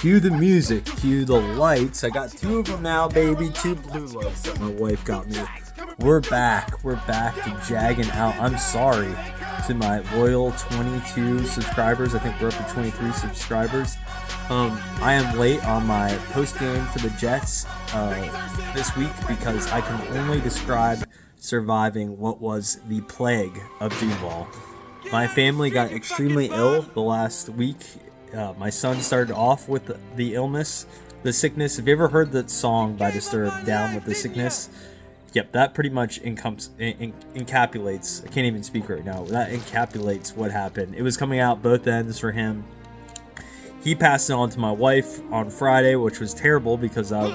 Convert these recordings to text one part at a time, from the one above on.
Cue the music, cue the lights. I got 2 of them now, baby. 2 blue lights that my wife got me. We're back. We're back to Jaggin out. I'm sorry to my loyal 22 subscribers. I think we're up to 23 subscribers. I am late on my post game for the Jets this week because I can only describe surviving what was the plague of Duval. My family got extremely ill the last week. My son started off with the illness, the sickness. Have you ever heard that song by Disturbed, Down with the Sickness? Yep, that pretty much encapsulates. I can't even speak right now. That encapsulates what happened. It was coming out both ends for him. He passed it on to my wife on Friday, which was terrible because I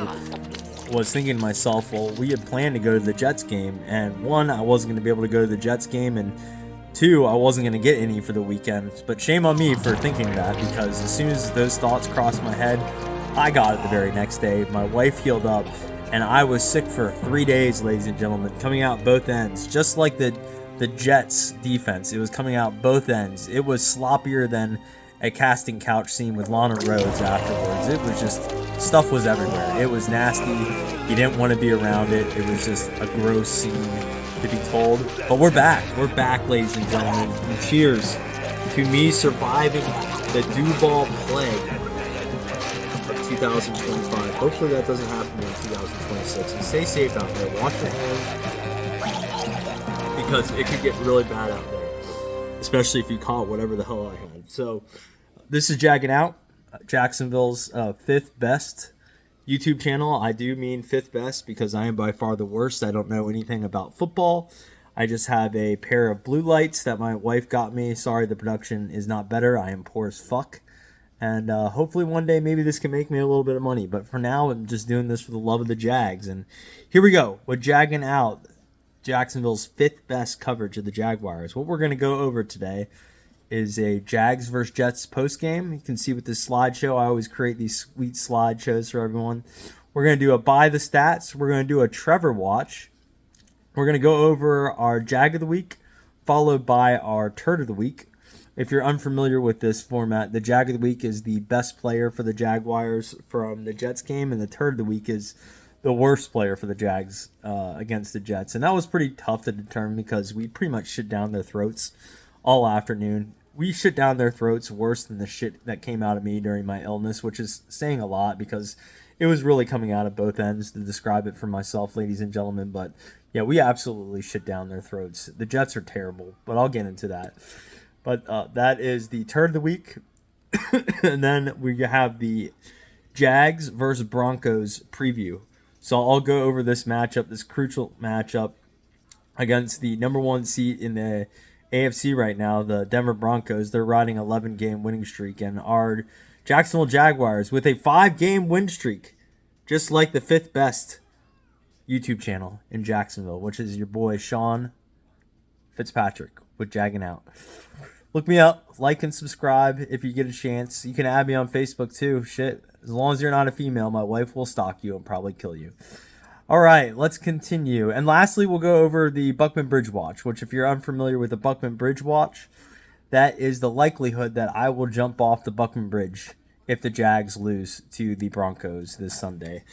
was thinking to myself, well, we had planned to go to the Jets game, and 1, I wasn't going to be able to go to the Jets game, and 2, I wasn't going to get any for the weekend. But shame on me for thinking that, because as soon as those thoughts crossed my head, I got it the very next day. My wife healed up, and I was sick for 3 days, ladies and gentlemen, coming out both ends, just like the Jets defense. It was coming out both ends. It was sloppier than a casting couch scene with Lana Rhoades afterwards. It was just, stuff was everywhere. It was nasty. You didn't want to be around it. It was just a gross scene to be told. But we're back. We're back, ladies and gentlemen. And cheers to me surviving the Duval plague of 2025. Hopefully that doesn't happen in 2026. And stay safe out there. Wash your hands, because it could get really bad out there, especially if you caught whatever the hell I had. So this is Jaggin Out, Jacksonville's 5th best YouTube channel. I do mean 5th best because I am by far the worst. I don't know anything about football. I just have a pair of blue lights that my wife got me. Sorry, the production is not better. I am poor as fuck. And hopefully one day maybe this can make me a little bit of money. But for now, I'm just doing this for the love of the Jags. And here we go with Jaggin Out, Jacksonville's 5th best coverage of the Jaguars. What we're going to go over today is a Jags versus Jets post game. You can see with this slideshow, I always create these sweet slideshows for everyone. We're going to do a buy the stats. We're going to do a Trevor watch. We're going to go over our Jag of the week, followed by our Turd of the week. If you're unfamiliar with this format, the Jag of the week is the best player for the Jaguars from the Jets game, and the Turd of the week is the worst player for the Jags against the Jets. And that was pretty tough to determine because we pretty much shit down their throats all afternoon. We shit down their throats worse than the shit that came out of me during my illness, which is saying a lot because it was really coming out of both ends to describe it for myself, ladies and gentlemen. But yeah, we absolutely shit down their throats. The Jets are terrible, but I'll get into that. But that is the Turd of the week. And then we have the Jags versus Broncos preview. So I'll go over this matchup, this crucial matchup against the number 1 seed in the AFC right now, the Denver Broncos. They're riding 11-game winning streak, and our Jacksonville Jaguars with a 5-game win streak, just like the 5th best YouTube channel in Jacksonville, which is your boy Sean Fitzpatrick with Jaggin Out. Look me up, like and subscribe if you get a chance. You can add me on Facebook too. Shit, as long as you're not a female, my wife will stalk you and probably kill you. All right, let's continue. And lastly, we'll go over the Buckman Bridge Watch, which if you're unfamiliar with the Buckman Bridge Watch, that is the likelihood that I will jump off the Buckman Bridge if the Jags lose to the Broncos this Sunday.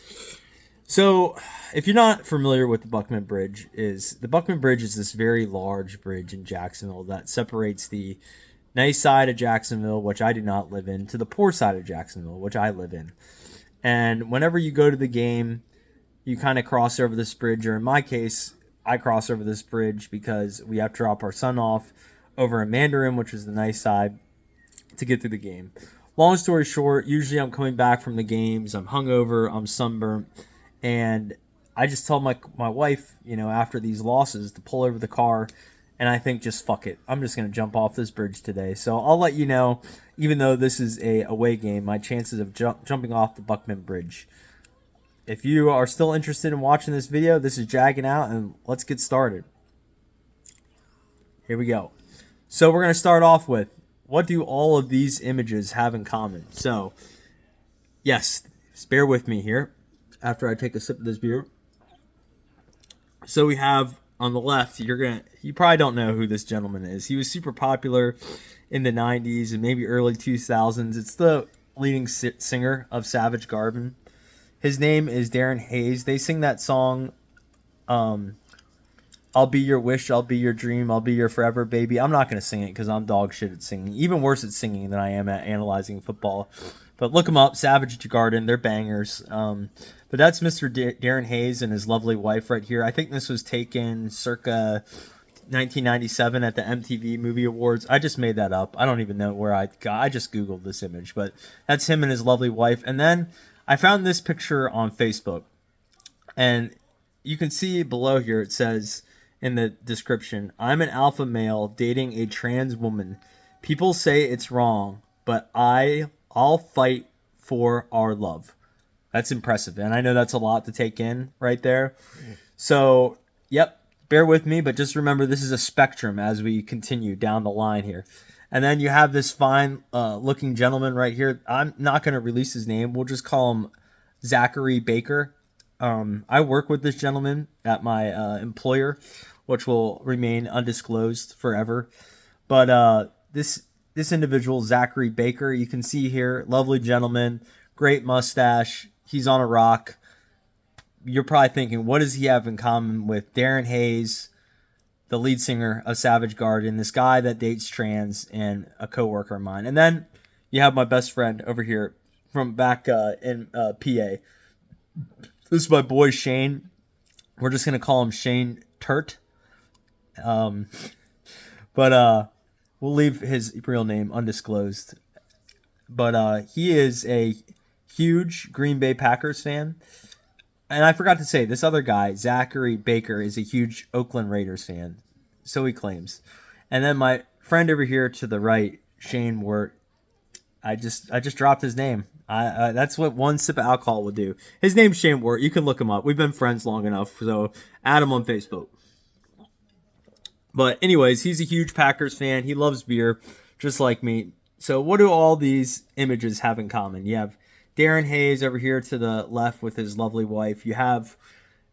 So if you're not familiar with the Buckman Bridge, is this very large bridge in Jacksonville that separates the nice side of Jacksonville, which I do not live in, to the poor side of Jacksonville, which I live in. And whenever you go to the game, you kind of cross over this bridge, or in my case, I cross over this bridge because we have to drop our son off over in Mandarin, which is the nice side, to get through the game. Long story short, usually I'm coming back from the games, I'm hungover, I'm sunburnt, and I just tell my wife, after these losses to pull over the car, and I think just fuck it. I'm just going to jump off this bridge today. So I'll let you know, even though this is a away game, my chances of jumping off the Buckman Bridge. If you are still interested in watching this video, this is Jaggin Out, and let's get started. Here we go. So we're going to start off with, what do all of these images have in common? So, yes, just bear with me here after I take a sip of this beer. So we have on the left, you probably don't know who this gentleman is. He was super popular in the 90s and maybe early 2000s. It's the leading singer of Savage Garden. His name is Darren Hayes. They sing that song, I'll be your wish, I'll be your dream, I'll be your forever baby. I'm not going to sing it because I'm dog shit at singing. Even worse at singing than I am at analyzing football. But look them up, Savage Garden. They're bangers. But that's Mr. Darren Hayes and his lovely wife right here. I think this was taken circa 1997 at the MTV Movie Awards. I just made that up. I don't even know where I just Googled this image. But that's him and his lovely wife. And then I found this picture on Facebook. And you can see below here it says in the description, I'm an alpha male dating a trans woman. People say it's wrong, but I'll fight for our love. That's impressive. And I know that's a lot to take in right there. So, yep, bear with me, but just remember this is a spectrum as we continue down the line here. And then you have this fine looking gentleman right here. I'm not going to release his name. We'll just call him Zachary Baker. I work with this gentleman at my employer, which will remain undisclosed forever. But this individual, Zachary Baker, you can see here, lovely gentleman, great mustache. He's on a rock. You're probably thinking, what does he have in common with Darren Hayes, the lead singer of Savage Garden, this guy that dates trans, and a coworker of mine? And then you have my best friend over here from back in PA. This is my boy Shane. We're just going to call him Shane Turt. But we'll leave his real name undisclosed. But he is a huge Green Bay Packers fan. And I forgot to say, this other guy, Zachary Baker, is a huge Oakland Raiders fan. So he claims. And then my friend over here to the right, Shane Wirt, I just dropped his name. That's what one sip of alcohol would do. His name's Shane Wirt. You can look him up. We've been friends long enough, so add him on Facebook. But anyways, he's a huge Packers fan. He loves beer, just like me. So what do all these images have in common? You have Darren Hayes over here to the left with his lovely wife. You have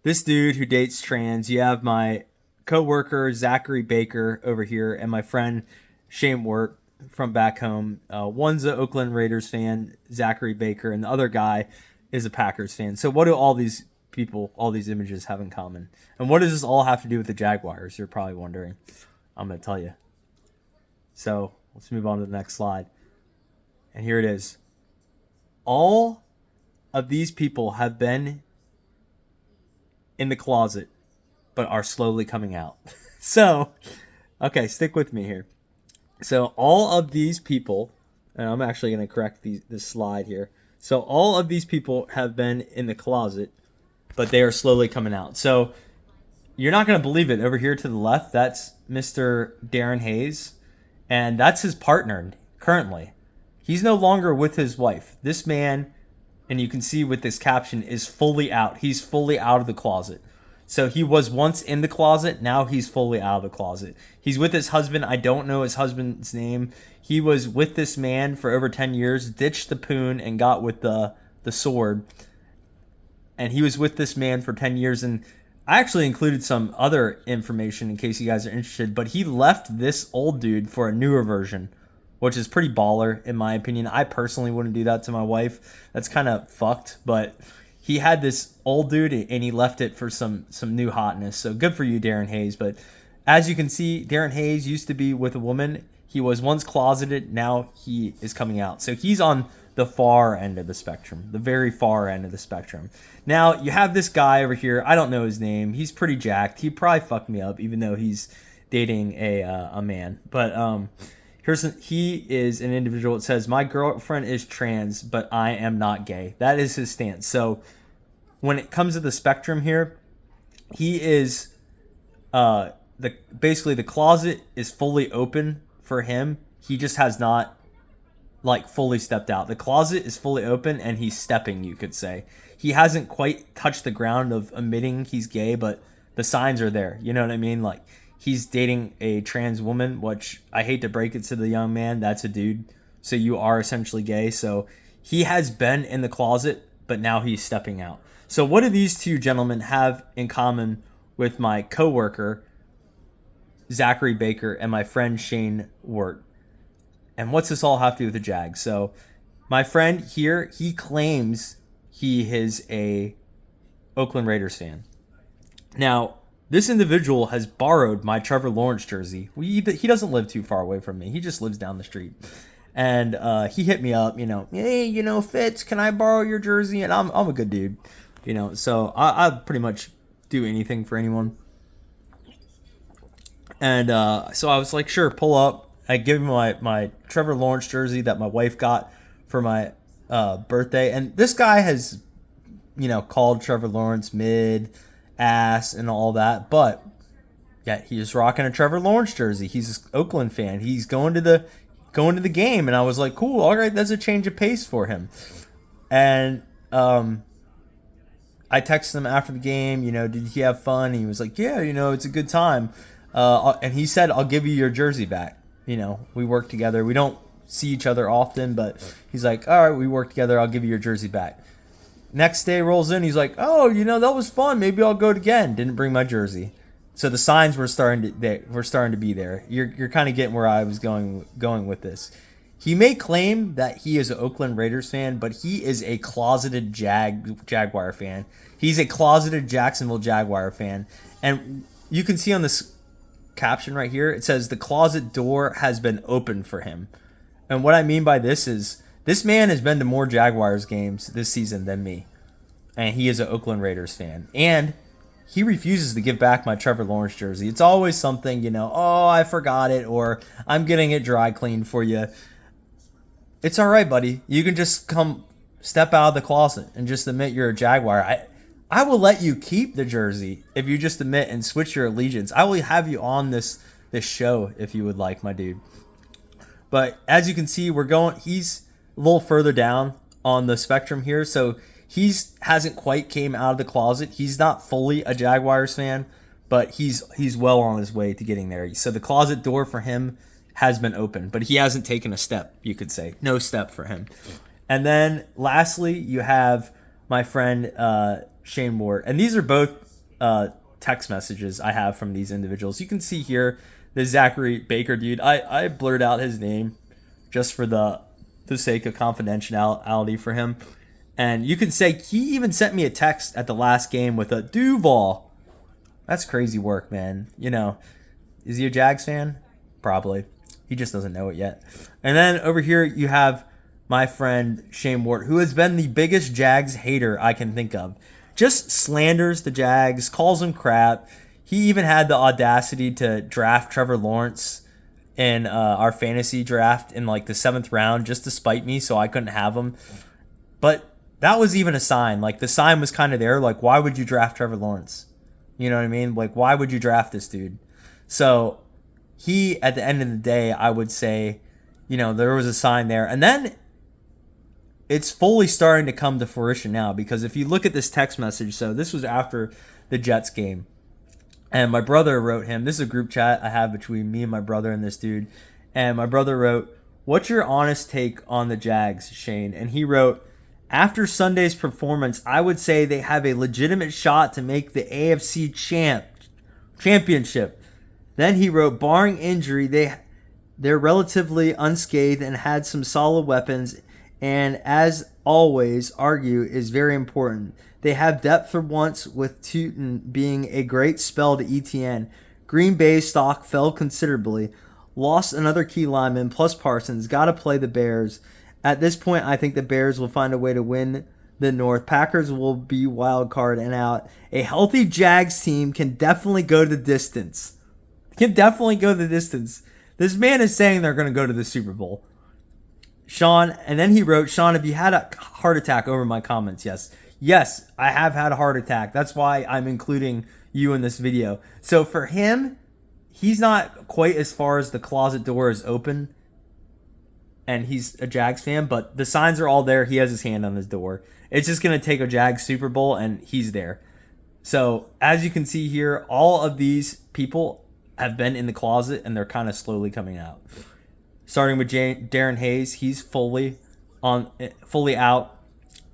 this dude who dates trans. You have my coworker, Zachary Baker, over here, and my friend Shane Wirt from back home. One's an Oakland Raiders fan, Zachary Baker, and the other guy is a Packers fan. So what do all these people, all these images have in common? And what does this all have to do with the Jaguars? You're probably wondering. I'm going to tell you. So let's move on to the next slide. And here it is. All of these people have been in the closet, but are slowly coming out. So, okay, stick with me here. So all of these people, and I'm actually going to correct this slide here. So all of these people have been in the closet, but they are slowly coming out. So you're not going to believe it. Over here to the left, that's Mr. Darren Hayes, and that's his partner currently. He's no longer with his wife. This man, and you can see with this caption, is fully out. He's fully out of the closet. So he was once in the closet. Now he's fully out of the closet. He's with his husband. I don't know his husband's name. He was with this man for over 10 years, ditched the poon, and got with the sword. And he was with this man for 10 years. And I actually included some other information in case you guys are interested. But he left this old dude for a newer version, which is pretty baller in my opinion. I personally wouldn't do that to my wife. That's kind of fucked. But he had this old dude and he left it for some new hotness. So good for you, Darren Hayes. But as you can see, Darren Hayes used to be with a woman. He was once closeted. Now he is coming out. So he's on the far end of the spectrum, the very far end of the spectrum. Now you have this guy over here. I don't know his name. He's pretty jacked. He probably fucked me up, even though he's dating a man. But he is an individual that says, my girlfriend is trans, but I am not gay. That is his stance. So when it comes to the spectrum here, he is basically the closet is fully open for him. He just has not fully stepped out. The closet is fully open and he's stepping, you could say. He hasn't quite touched the ground of admitting he's gay, but the signs are there. You know what I mean? He's dating a trans woman, which I hate to break it to the young man. That's a dude. So you are essentially gay. So he has been in the closet, but now he's stepping out. So what do these two gentlemen have in common with my coworker, Zachary Baker, and my friend Shane Wirt? And what's this all have to do with the Jags? So My friend here, he claims he is a Oakland Raiders fan. Now, this individual has borrowed my Trevor Lawrence jersey. He doesn't live too far away from me. He just lives down the street. And he hit me up, hey, Fitz, can I borrow your jersey? And I'm a good dude, so I pretty much do anything for anyone. And so I was like, sure, pull up. I give him my Trevor Lawrence jersey that my wife got for my birthday. And this guy has, called Trevor Lawrence mid ass and all that, but yeah, he is rocking a Trevor Lawrence jersey. He's an Oakland fan. He's going to the game, and I was like, cool, all right, that's a change of pace for him. And I texted him after the game, did he have fun? And he was like, yeah, it's a good time. And he said, I'll give you your jersey back. We work together. We don't see each other often, but he's like, all right, we work together. I'll give you your jersey back. Next day rolls in. He's like, oh, that was fun. Maybe I'll go again. Didn't bring my jersey. So the signs were starting to be there. You're kind of getting where I was going with this. He may claim that he is an Oakland Raiders fan, but he is a closeted Jaguar fan. He's a closeted Jacksonville Jaguar fan. And you can see on this caption right here, it says the closet door has been opened for him. And what I mean by this is this man has been to more Jaguars games this season than me. And he is an Oakland Raiders fan. And he refuses to give back my Trevor Lawrence jersey. It's always something, oh, I forgot it, or I'm getting it dry cleaned for you. It's all right, buddy. You can just come step out of the closet and just admit you're a Jaguar. I will let you keep the jersey if you just admit and switch your allegiance. I will have you on this show if you would like, my dude. But as you can see, he's a little further down on the spectrum here, so he hasn't quite came out of the closet. He's not fully a Jaguars fan, but he's well on his way to getting there. So the closet door for him has been opened, but he hasn't taken a step, you could say. No step for him. And then lastly, you have my friend Shane Ward. And these are both text messages I have from these individuals. You can see here the Zachary Baker dude. I blurred out his name just for the sake of confidentiality for him. And you can say he even sent me a text at the last game with a Duval. That's crazy work, man. Is he a Jags fan? Probably. He just doesn't know it yet. And then over here you have my friend Shane Ward, who has been the biggest Jags hater I can think of. Just slanders the Jags, calls them crap. He even had the audacity to draft Trevor Lawrence in our fantasy draft in like the 7th round just to spite me so I couldn't have him. But that was even a sign. Like, the sign was kind of there. Like, why would you draft Trevor Lawrence? You know what I mean? Like, why would you draft this dude? So he, at the end of the day, I would say, there was a sign there. And then it's fully starting to come to fruition now, because if you look at this text message, so this was after the Jets game, and my brother wrote him. This is a group chat I have between me and my brother and this dude. And my brother wrote, "What's your honest take on the Jags, Shane?" And he wrote, "After Sunday's performance, I would say they have a legitimate shot to make the AFC championship." Then he wrote, "Barring injury, they're relatively unscathed and had some solid weapons, and as always, argue is very important. They have depth for once, with Tootin being a great spell to ETN. Green Bay's stock fell considerably. Lost another key lineman, plus Parsons. Got to play the Bears. At this point, I think the Bears will find a way to win the North. Packers will be wild card and out. A healthy Jags team can definitely go the distance." This man is saying they're going to go to the Super Bowl. Sean, and then he wrote, "Sean, have you had a heart attack over my comments?" Yes, I have had a heart attack. That's why I'm including you in this video. So for him, he's not quite as far as the closet door is open, and he's a Jags fan, but the signs are all there. He has his hand on his door. It's just going to take a Jags Super Bowl, and he's there. So as you can see here, all of these people have been in the closet, and they're kind of slowly coming out. Starting with Darren Hayes, he's fully out.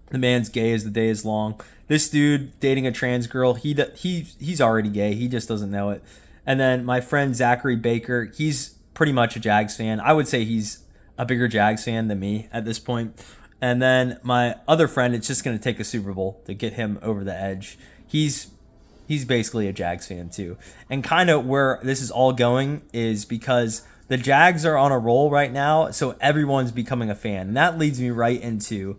The man's gay as the day is long. This dude dating a trans girl, he's already gay. He just doesn't know it. And then my friend Zachary Baker, he's pretty much a Jags fan. I would say he's a bigger Jags fan than me at this point. And then my other friend, it's just going to take a Super Bowl to get him over the edge. He's basically a Jags fan too. And kind of where this is all going is because the Jags are on a roll right now, so everyone's becoming a fan. And that leads me right into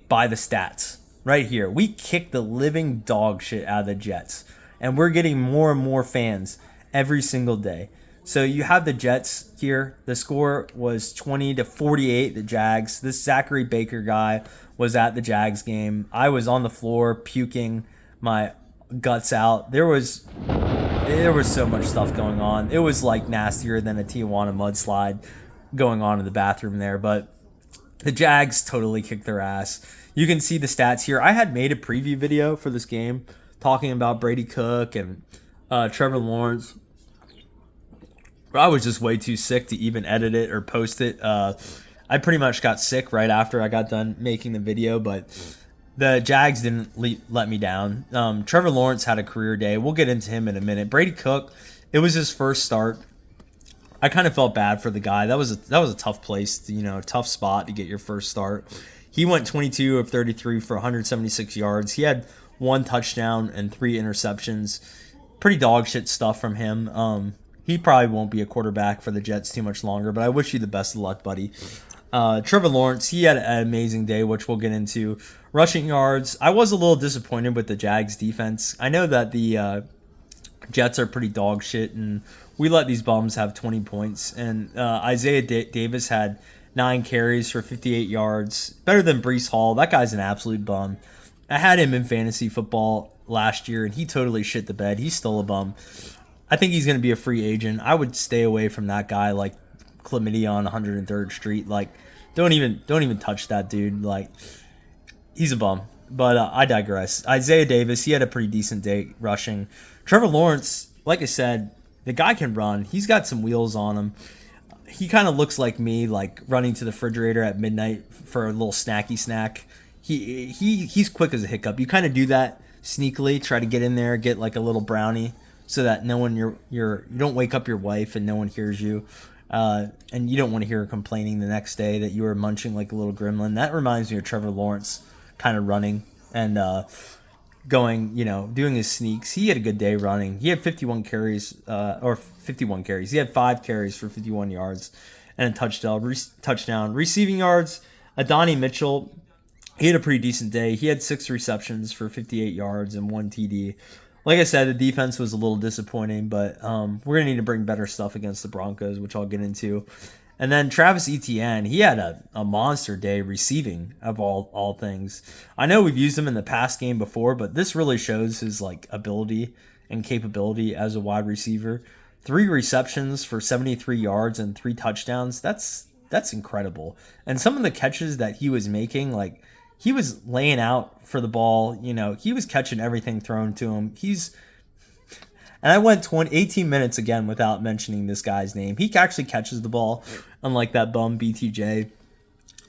by the stats right here. We kicked the living dog shit out of the Jets, and we're getting more and more fans every single day. So you have the Jets here. The score was 20-48, the Jags. This Zachary Baker guy was at the Jags game. I was on the floor puking my guts out. There was so much stuff going on. It was like nastier than a Tijuana mudslide going on in the bathroom there, but the Jags totally kicked their ass. You can see the stats here. I had made a preview video for this game talking about Brady Cook and Trevor Lawrence. I was just way too sick to even edit it or post it. I pretty much got sick right after I got done making the video, but the Jags didn't let me down. Trevor Lawrence had a career day. We'll get into him in a minute. Brady Cook, it was his first start. I kind of felt bad for the guy. That was a tough place, tough spot to get your first start. He went 22 of 33 for 176 yards. He had 1 touchdown and 3 interceptions. Pretty dog shit stuff from him. He probably won't be a quarterback for the Jets too much longer, but I wish you the best of luck, buddy. Trevor Lawrence, he had an amazing day, which we'll get into. Rushing yards, I was a little disappointed with the Jags defense. I know that the Jets are pretty dog shit, and we let these bums have 20 points. And Isaiah Davis had 9 carries for 58 yards. Better than Breece Hall. That guy's an absolute bum. I had him in fantasy football last year, and he totally shit the bed. He's still a bum. I think he's going to be a free agent. I would stay away from that guy like chlamydia on 103rd Street. Like, don't even touch that dude. Like, he's a bum. But I digress. Isaiah Davis, he had a pretty decent day rushing. Trevor Lawrence, like I said, the guy can run. He's got some wheels on him. He kind of looks like me, like running to the refrigerator at midnight for a little snacky snack. He's quick as a hiccup. You kind of do that sneakily, try to get in there, get like a little brownie, so that no one you don't wake up your wife and no one hears you, and you don't want to hear her complaining the next day that you were munching like a little gremlin. That reminds me of Trevor Lawrence, kind of running and going, doing his sneaks. He had a good day running. He had 51 carries. He had 5 carries for 51 yards and a touchdown. Receiving yards, Adonai Mitchell, he had a pretty decent day. He had 6 receptions for 58 yards and 1 TD. Like I said, the defense was a little disappointing, but we're going to need to bring better stuff against the Broncos, which I'll get into. And then Travis Etienne, he had a monster day receiving of all things. I know we've used him in the past game before, but this really shows his ability and capability as a wide receiver. 3 receptions for 73 yards and 3 touchdowns. That's incredible. And some of the catches that he was making, he was laying out for the ball. He was catching everything thrown to him. And I went 18 minutes again without mentioning this guy's name. He actually catches the ball, unlike that bum BTJ,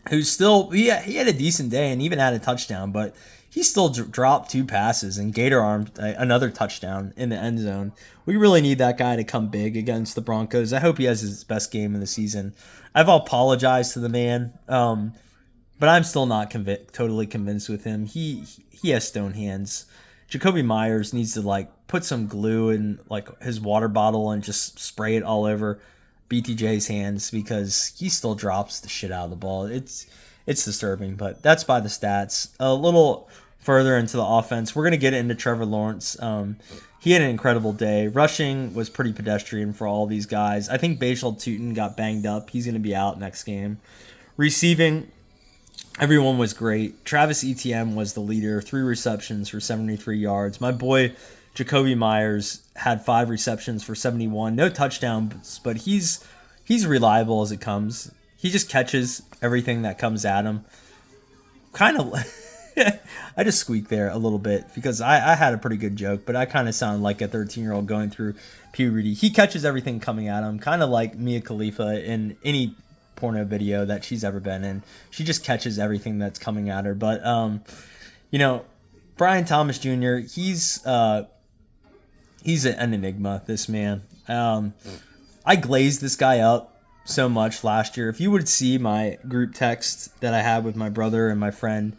who's still, he had a decent day and even had a touchdown, but he still dropped 2 passes and gator armed another touchdown in the end zone. We really need that guy to come big against the Broncos. I hope he has his best game of the season. I've apologized to the man, but I'm still not totally convinced with him. He has stone hands. Jacoby Myers needs to put some glue in his water bottle and just spray it all over BTJ's hands, because he still drops the shit out of the ball. It's disturbing, but that's by the stats. A little further into the offense, we're gonna get into Trevor Lawrence. He had an incredible day. Rushing was pretty pedestrian for all these guys. I think Bashal Tutin got banged up. He's gonna be out next game. Receiving, everyone was great. Travis Etienne was the leader. 3 receptions for 73 yards. My boy Jacoby Myers had 5 receptions for 71. No touchdowns, but he's reliable as it comes. He just catches everything that comes at him. Kind of, I just squeaked there a little bit because I had a pretty good joke, but I kind of sound like a 13-year-old going through puberty. He catches everything coming at him, kind of like Mia Khalifa in any porno video that she's ever been in. She just catches everything that's coming at her. But Brian Thomas Jr., he's an enigma, this man. I glazed this guy up so much last year. If you would see my group text that I had with my brother and my friend,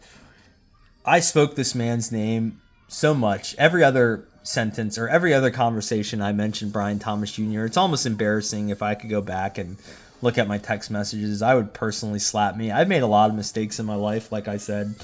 I spoke this man's name so much. Every other sentence or every other conversation I mentioned Brian Thomas Jr. It's almost embarrassing. If I could go back and look at my text messages, I would personally slap me. I've made a lot of mistakes in my life. Like I said,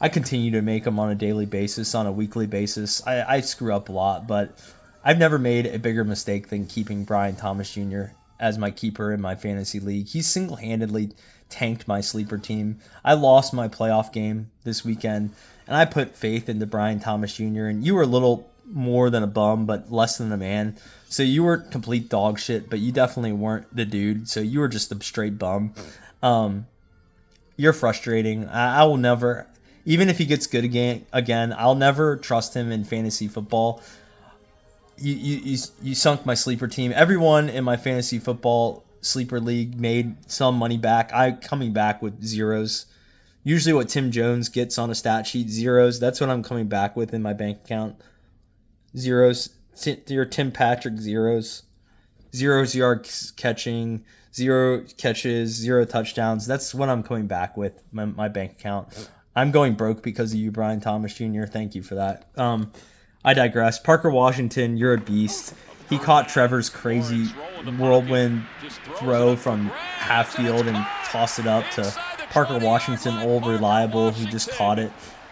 I continue to make them on a daily basis, on a weekly basis. I screw up a lot, but I've never made a bigger mistake than keeping Brian Thomas Jr. as my keeper in my fantasy league. He single-handedly tanked my sleeper team. I lost my playoff game this weekend, and I put faith into Brian Thomas Jr., and you were a little more than a bum, but less than a man. So you were complete dog shit, but you definitely weren't the dude. So you were just a straight bum. You're frustrating. I will never, even if he gets good again, I'll never trust him in fantasy football. You sunk my sleeper team. Everyone in my fantasy football sleeper league made some money back. I'm coming back with zeros. Usually what Tim Jones gets on a stat sheet, zeros. That's what I'm coming back with in my bank account. Zeros. Your Tim Patrick zeros. 0 yards catching, 0 catches, 0 touchdowns. That's what I'm coming back with, my bank account. I'm going broke because of you, Brian Thomas Jr. Thank you for that. I digress. Parker Washington, you're a beast. He caught Trevor's crazy whirlwind throw from half field and tossed it up to Parker Washington, old reliable. He just caught it.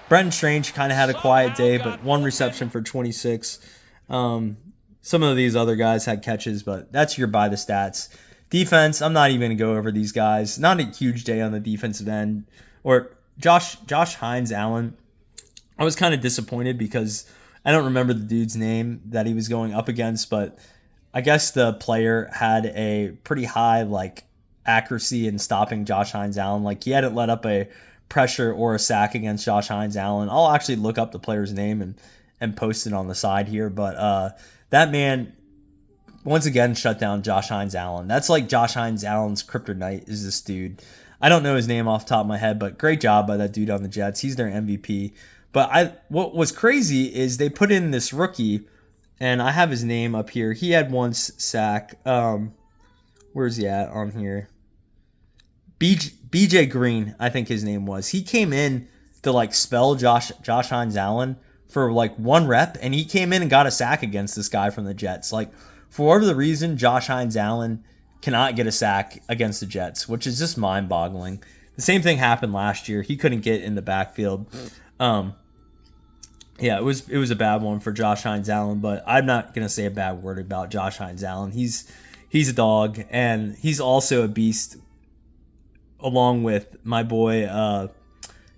Brenton Strange kind of had a quiet day, but 1 reception for 26. Some of these other guys had catches, but that's your by the stats. Defense, I'm not even going to go over these guys. Not a huge day on the defensive end. Or Josh Hines Allen. I was kind of disappointed because I don't remember the dude's name that he was going up against, but I guess the player had a pretty high accuracy in stopping Josh Hines Allen. Like, he hadn't let up a pressure or a sack against Josh Hines Allen. I'll actually look up the player's name and post it on the side here, but that man once again shut down Josh Hines Allen. That's like Josh Hines Allen's kryptonite is this dude. I don't know his name off the top of my head, but great job by that dude on the Jets. He's their MVP. But what was crazy is they put in this rookie, and I have his name up here. He had 1 sack. Where's he at on here? BJ Green, I think his name was. He came in to spell Josh Hines Allen for 1 rep, and he came in and got a sack against this guy from the Jets. For whatever the reason, Josh Hines Allen cannot get a sack against the Jets, which is just mind-boggling. The same thing happened last year. He couldn't get in the backfield. Yeah, it was a bad one for Josh Hines Allen, but I'm not gonna say a bad word about Josh Hines Allen. He's a dog, and he's also a beast, along with my boy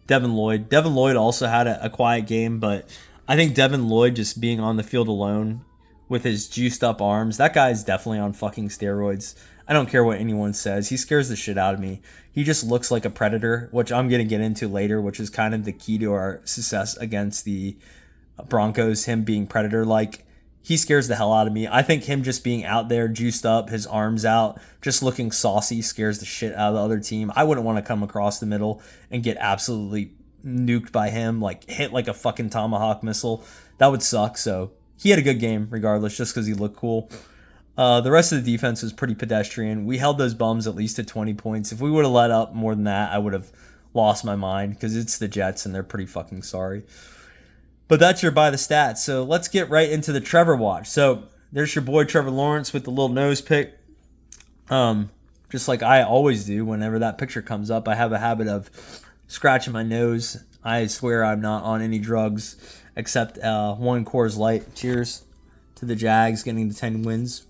Devin Lloyd. Devin Lloyd also had a quiet game, but I think Devin Lloyd just being on the field alone with his juiced up arms, that guy is definitely on fucking steroids. I don't care what anyone says. He scares the shit out of me. He just looks like a predator, which I'm going to get into later, which is kind of the key to our success against the Broncos, him being predator-like. He scares the hell out of me. I think him just being out there, juiced up, his arms out, just looking saucy, scares the shit out of the other team. I wouldn't want to come across the middle and get absolutely nuked by him, hit like a fucking tomahawk missile. That would suck. So he had a good game regardless, just because he looked cool. The rest of the defense was pretty pedestrian. We held those bums at least to 20 points. If we would have let up more than that, I would have lost my mind, because it's the Jets and they're pretty fucking sorry. But that's your by the stats. So let's get right into the Trevor watch. So there's your boy Trevor Lawrence with the little nose pick. Just like I always do whenever that picture comes up. I have a habit of scratching my nose. I swear I'm not on any drugs except 1 Coors Light. Cheers to the Jags getting the 10 wins.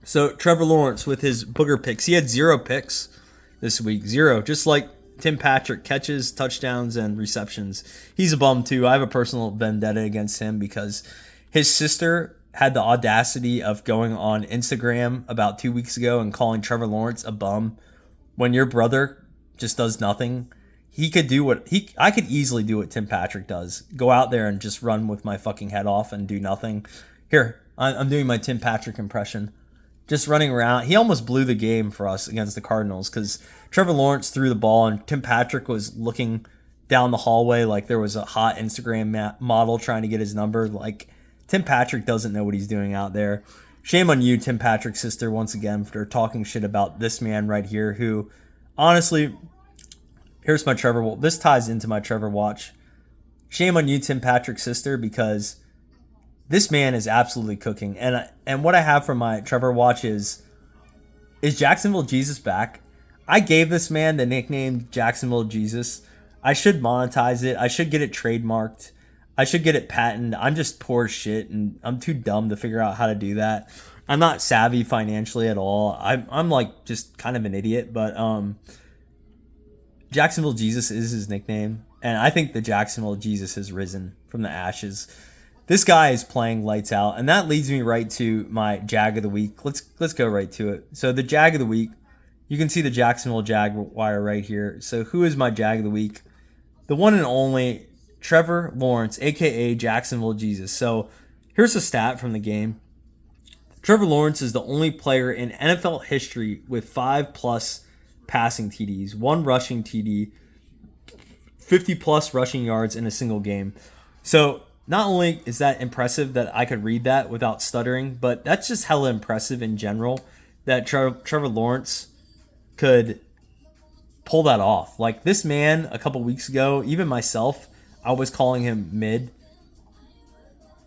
So Trevor Lawrence with his booger picks. He had 0 picks this week. 0. Just like Tim Patrick, catches, touchdowns, and receptions. He's a bum too. I have a personal vendetta against him because his sister had the audacity of going on Instagram about 2 weeks ago and calling Trevor Lawrence a bum. When your brother just does nothing, he could do I could easily do what Tim Patrick does. Go out there and just run with my fucking head off and do nothing. Here, I'm doing my Tim Patrick impression. Just running around. He almost blew the game for us against the Cardinals because Trevor Lawrence threw the ball and Tim Patrick was looking down the hallway like there was a hot Instagram model trying to get his number. Tim Patrick doesn't know what he's doing out there. shame on you, Tim Patrick's sister, once again for talking shit about this man right here. Who, honestly, here's my Trevor. This ties into my Trevor watch. Shame on you, Tim Patrick's sister, because this man is absolutely cooking. And what I have from my Trevor watch is Jacksonville Jesus back? I gave this man the nickname Jacksonville Jesus. I should monetize it. I should get it trademarked. I should get it patented. I'm just poor shit, and I'm too dumb to figure out how to do that. I'm not savvy financially at all. I'm like just kind of an idiot, but Jacksonville Jesus is his nickname, and I think the Jacksonville Jesus has risen from the ashes. This guy is playing lights out, and that leads me right to my Jag of the week. Let's go right to it. So the Jag of the week, you can see the Jacksonville Jaguar right here. So who is my Jag of the week? The one and only Trevor Lawrence, aka Jacksonville Jesus. So here's a stat from the game. Trevor Lawrence is the only player in NFL history with 5+ passing TDs, 1 rushing TD, 50+ rushing yards in a single game. So not only is that impressive that I could read that without stuttering, but that's just hella impressive in general that Trevor Lawrence could pull that off. Like this man a couple weeks ago, even myself, I was calling him mid.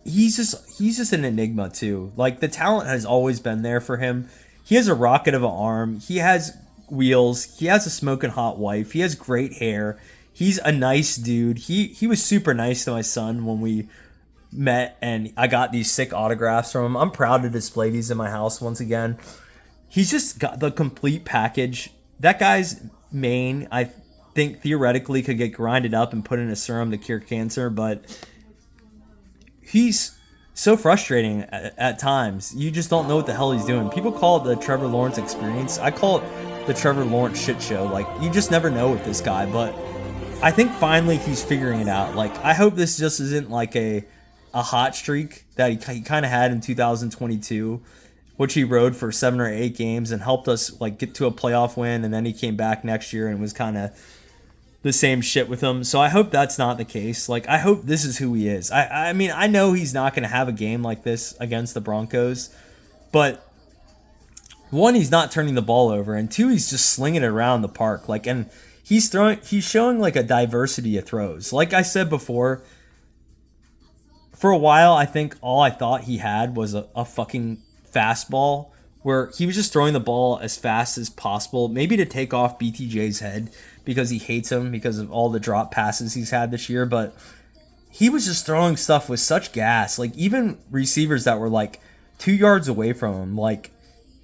He's just an enigma too. Like the talent has always been there for him. He has a rocket of an arm. He has wheels. He has a smoking hot wife. He has great hair. He's a nice dude. He was super nice to my son when we met, and I got these sick autographs from him. I'm proud to display these in my house once again. He's just got the complete package. That guy's mane, I think theoretically could get grinded up and put in a serum to cure cancer, but he's so frustrating at times. You just don't know what the hell he's doing. People call it the Trevor Lawrence experience. I call it the Trevor Lawrence shit show. Like, you just never know with this guy, but I think finally he's figuring it out. Like, I hope this just isn't like a hot streak that he kind of had in 2022, which he rode for 7 or 8 games and helped us like get to a playoff win, and then he came back next year and was kind of the same shit with him. So I hope that's not the case. Like, I hope this is who he is. I mean, I know he's not going to have a game like this against the Broncos, but 1, he's not turning the ball over, and 2, he's just slinging it around the park. Like, and he's showing like a diversity of throws. Like I said before, for a while, I think all I thought he had was a fucking fastball where he was just throwing the ball as fast as possible, maybe to take off BTJ's head because he hates him because of all the drop passes he's had this year. But he was just throwing stuff with such gas. Like, even receivers that were like 2 yards away from him, like,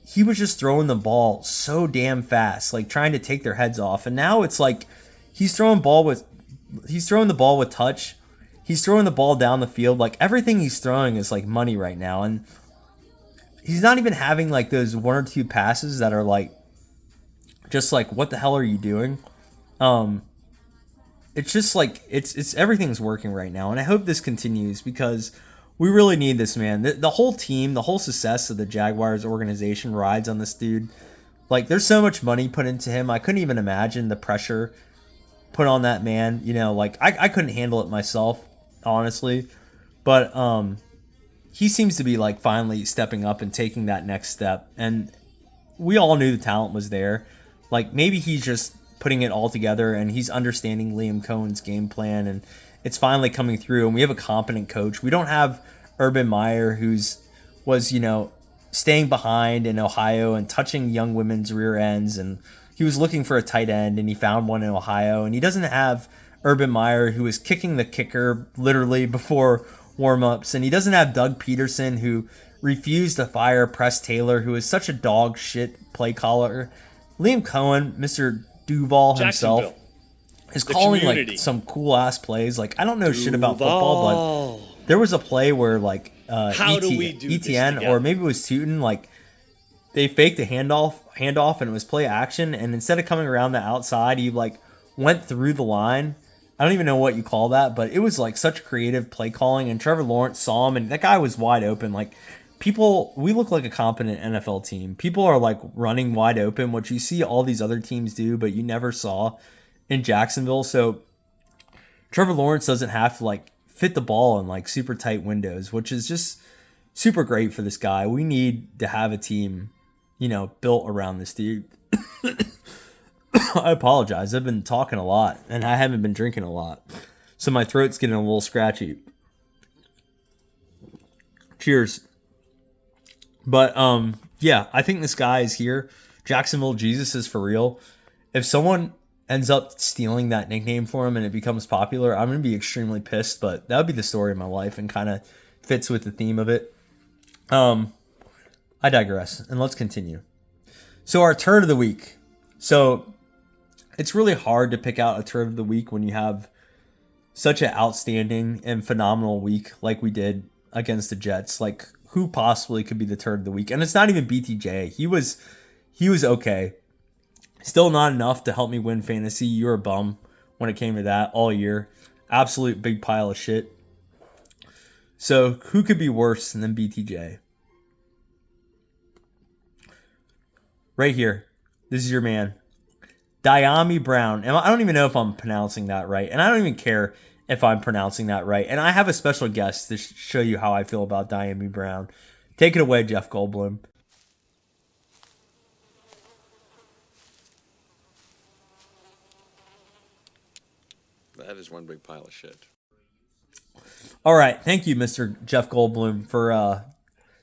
he was just throwing the ball so damn fast, like trying to take their heads off. And now it's like he's throwing the ball with touch. He's throwing the ball down the field. Like, everything he's throwing is like money right now. And he's not even having like those 1 or 2 passes that are like just like, what the hell are you doing? It's just like it's everything's working right now, and I hope this continues because we really need this man. The whole team, the whole success of the Jaguars organization rides on this dude. Like, there's so much money put into him. I couldn't even imagine the pressure put on that man. You know, like I couldn't handle it myself, honestly. But he seems to be like finally stepping up and taking that next step. And we all knew the talent was there. Like, maybe he's just putting it all together and he's understanding Liam Cohen's game plan, and it's finally coming through, and we have a competent coach. We don't have Urban Meyer, was staying behind in Ohio and touching young women's rear ends, and he was looking for a tight end and he found one in Ohio. And he doesn't have Urban Meyer, who was kicking the kicker literally before warm-ups, and he doesn't have Doug Peterson, who refused to fire Press Taylor, who is such a dog shit play caller. Liam Cohen, Mr. Duval himself, is calling like some cool ass plays. Like, I don't know shit about football, but there was a play where like ETN or maybe it was Tootin, like they faked a handoff and it was play action, and instead of coming around the outside, he like went through the line. I don't even know what you call that, but it was like such creative play calling, and Trevor Lawrence saw him, and that guy was wide open. Like, we look like a competent NFL team. People are like running wide open, which you see all these other teams do, but you never saw in Jacksonville. So Trevor Lawrence doesn't have to like fit the ball in like super tight windows, which is just super great for this guy. We need to have a team, built around this dude. I apologize. I've been talking a lot, and I haven't been drinking a lot. So my throat's getting a little scratchy. Cheers. But, yeah, I think this guy is here. Jacksonville Jesus is for real. If someone ends up stealing that nickname for him and it becomes popular, I'm going to be extremely pissed, but that would be the story of my life and kind of fits with the theme of it. I digress, and let's continue. So our turd of the week. So it's really hard to pick out a turd of the week when you have such an outstanding and phenomenal week like we did against the Jets. Like, who possibly could be the turd of the week? And it's not even BTJ. He was okay. Still not enough to help me win fantasy. You're a bum when it came to that all year. Absolute big pile of shit. So who could be worse than BTJ? Right here. This is your man. Dyami Brown. And I don't even know if I'm pronouncing that right. And I don't even care if I'm pronouncing that right. And I have a special guest to show you how I feel about Dyami Brown. Take it away, Jeff Goldblum. That is one big pile of shit. All right. Thank you, Mr. Jeff Goldblum, for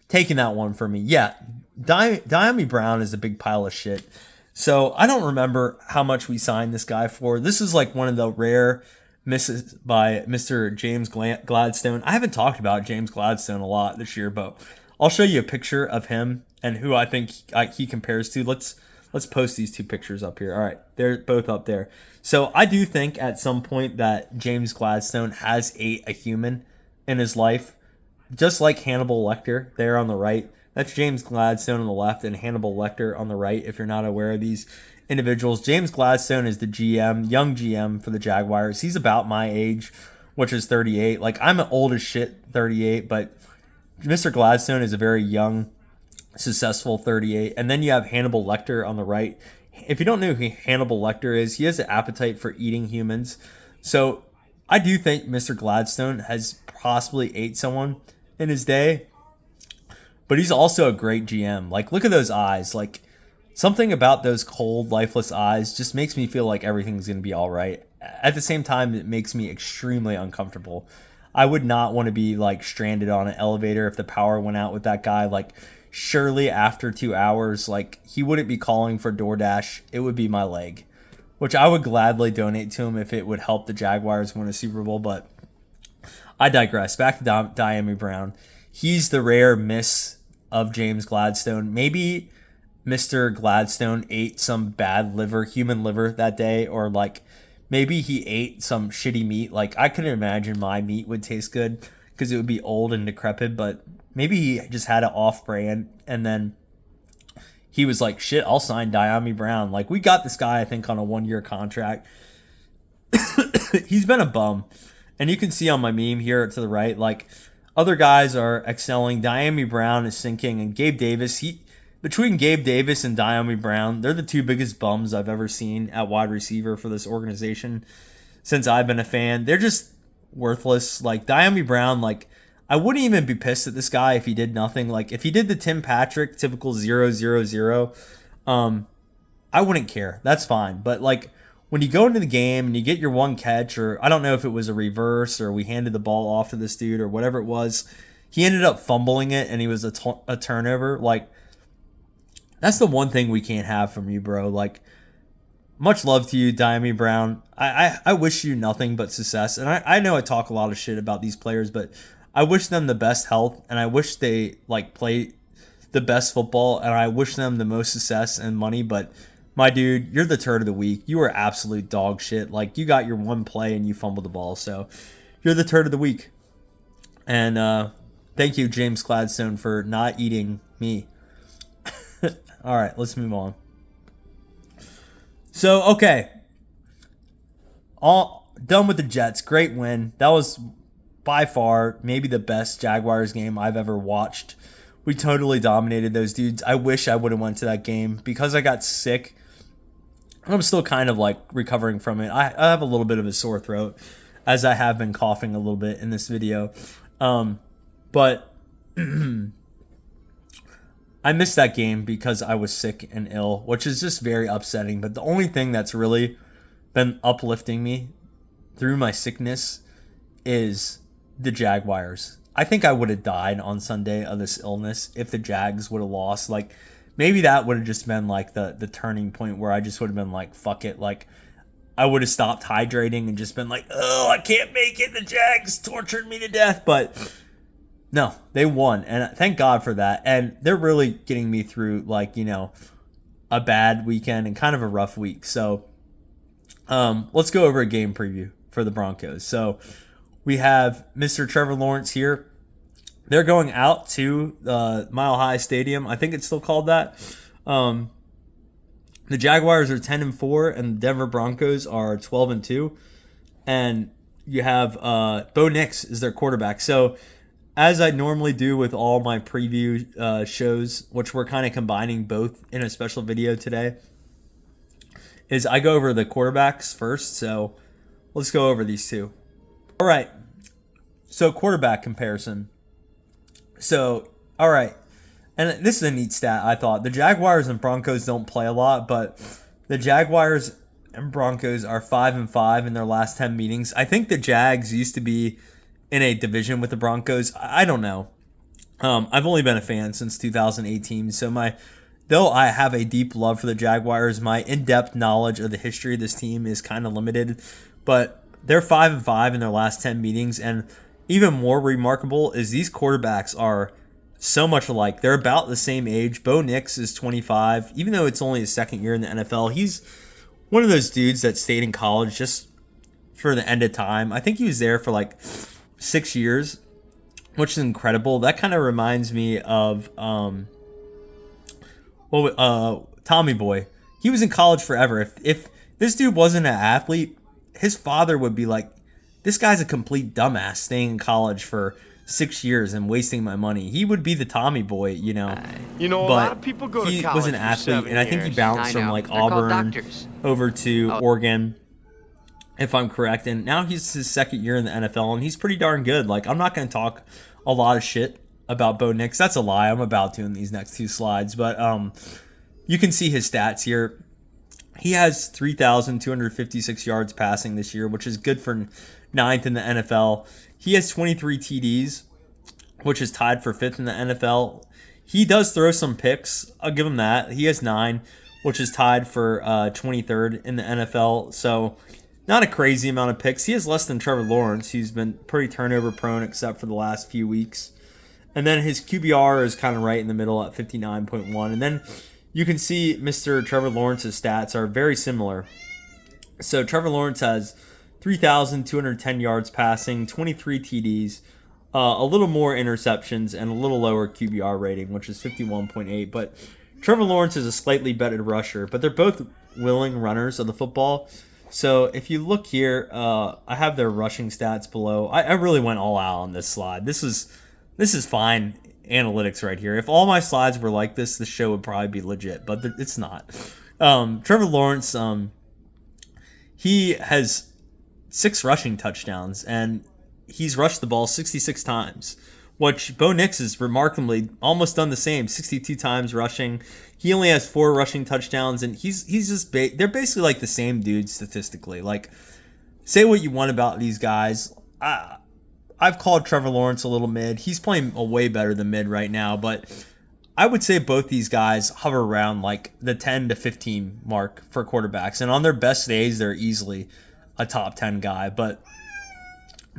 taking that one for me. Yeah, Dyami Brown is a big pile of shit. So I don't remember how much we signed this guy for. This is like one of the rare misses by Mr. James Gladstone. I haven't talked about James Gladstone a lot this year, but I'll show you a picture of him and who I think he compares to. Let's post these two pictures up here. All right, they're both up there. So I do think at some point that James Gladstone has ate a human in his life, just like Hannibal Lecter there on the right. That's James Gladstone on the left and Hannibal Lecter on the right, if you're not aware of these individuals. James Gladstone is the GM, young GM for the Jaguars. He's about my age, which is 38. Like, I'm an old as shit 38, but Mr. Gladstone is a very young, successful 38. And then you have Hannibal Lecter on the right. If you don't know who Hannibal Lecter is, he has an appetite for eating humans. So I do think Mr. Gladstone has possibly ate someone in his day, but he's also a great GM. Like, look at those eyes. Like, something about those cold, lifeless eyes just makes me feel like everything's going to be all right. At the same time, it makes me extremely uncomfortable. I would not want to be, like, stranded on an elevator if the power went out with that guy. Like, surely after 2 hours, like, he wouldn't be calling for DoorDash. It would be my leg, which I would gladly donate to him if it would help the Jaguars win a Super Bowl. But I digress. Back to Dyami Brown. He's the rare miss of James Gladstone. Maybe Mr. Gladstone ate some bad human liver that day, or like maybe he ate some shitty meat. Like, I couldn't imagine my meat would taste good because it would be old and decrepit, but maybe he just had it off brand and then he was like, shit, I'll sign Dyami Brown. Like, we got this guy, I think, on a 1-year contract. He's been a bum. And you can see on my meme here to the right, like, other guys are excelling. Dyami Brown is sinking, and Gabe Davis, between Gabe Davis and Dyami Brown, they're the two biggest bums I've ever seen at wide receiver for this organization since I've been a fan. They're just worthless. Like, Dyami Brown, like, I wouldn't even be pissed at this guy if he did nothing. Like, if he did the Tim Patrick typical 0-0-0, I wouldn't care. That's fine. But, like, when you go into the game and you get your one catch, or I don't know if it was a reverse or we handed the ball off to this dude or whatever it was, he ended up fumbling it and he was a turnover. Like, that's the one thing we can't have from you, bro. Like, much love to you, Dyami Brown. I wish you nothing but success. And I know I talk a lot of shit about these players, but I wish them the best health, and I wish they, like, play the best football, and I wish them the most success and money. But my dude, you're the turd of the week. You are absolute dog shit. Like, you got your one play and you fumbled the ball. So you're the turd of the week. And thank you, James Gladstone, for not eating me. All right, let's move on. So, okay. All done with the Jets. Great win. That was by far maybe the best Jaguars game I've ever watched. We totally dominated those dudes. I wish I would have went to that game because I got sick. I'm still kind of like recovering from it. I have a little bit of a sore throat as I have been coughing a little bit in this video. But I missed that game because I was sick and ill, which is just very upsetting. But the only thing that's really been uplifting me through my sickness is the Jaguars. I think I would have died on Sunday of this illness if the Jags would have lost. Like, maybe that would have just been like the turning point where I just would have been like, fuck it. Like, I would have stopped hydrating and just been like, oh, I can't make it. The Jags tortured me to death. But no, they won. And thank God for that. And they're really getting me through, like, a bad weekend and kind of a rough week. So let's go over a game preview for the Broncos. So we have Mr. Trevor Lawrence here. They're going out to Mile High Stadium. I think it's still called that. The Jaguars are 10-4, and the Denver Broncos are 12-2. And you have Bo Nix is their quarterback. So as I normally do with all my preview shows, which we're kind of combining both in a special video today, is I go over the quarterbacks first. So let's go over these two. All right. So quarterback comparison. So, all right. And this is a neat stat, I thought. The Jaguars and Broncos don't play a lot, but the Jaguars and Broncos are 5-5 in their last 10 meetings. I think the Jags used to be in a division with the Broncos. I don't know. I've only been a fan since 2018, so though I have a deep love for the Jaguars, my in-depth knowledge of the history of this team is kind of limited. But they're 5-5 in their last 10 meetings, and even more remarkable is these quarterbacks are so much alike. They're about the same age. Bo Nix is 25. Even though it's only his second year in the NFL, he's one of those dudes that stayed in college just for the end of time. I think he was there for like 6 years, which is incredible. That kind of reminds me of Tommy Boy. He was in college forever. If this dude wasn't an athlete, his father would be like, this guy's a complete dumbass staying in college for 6 years and wasting my money. He would be the Tommy Boy, A but lot of people go to he college was an for athlete, 7 and I think he years. bounced from like Auburn over to Oregon, if I'm correct. And now he's his second year in the NFL, and he's pretty darn good. Like, I'm not going to talk a lot of shit about Bo Nix. That's a lie. I'm about to in these next two slides, but you can see his stats here. He has 3,256 yards passing this year, which is good for ninth in the NFL. He has 23 TDs, which is tied for fifth in the NFL. He does throw some picks. I'll give him that. He has 9, which is tied for 23rd in the NFL. So not a crazy amount of picks. He has less than Trevor Lawrence. He's been pretty turnover prone except for the last few weeks. And then his QBR is kind of right in the middle at 59.1. And then you can see Mr. Trevor Lawrence's stats are very similar. So Trevor Lawrence has 3,210 yards passing, 23 TDs, a little more interceptions, and a little lower QBR rating, which is 51.8. But Trevor Lawrence is a slightly better rusher, but they're both willing runners of the football. So if you look here, I have their rushing stats below. I really went all out on this slide. This is fine analytics right here. If all my slides were like this, the show would probably be legit, but it's not. Trevor Lawrence, he has 6 rushing touchdowns, and he's rushed the ball 66 times, which Bo Nix is remarkably almost done the same, 62 times rushing. He only has 4 rushing touchdowns, and he's just they're basically like the same dude statistically. Like, say what you want about these guys. I've called Trevor Lawrence a little mid. He's playing a way better than mid right now, but I would say both these guys hover around like the 10 to 15 mark for quarterbacks, and on their best days, they're easily a top 10 guy, but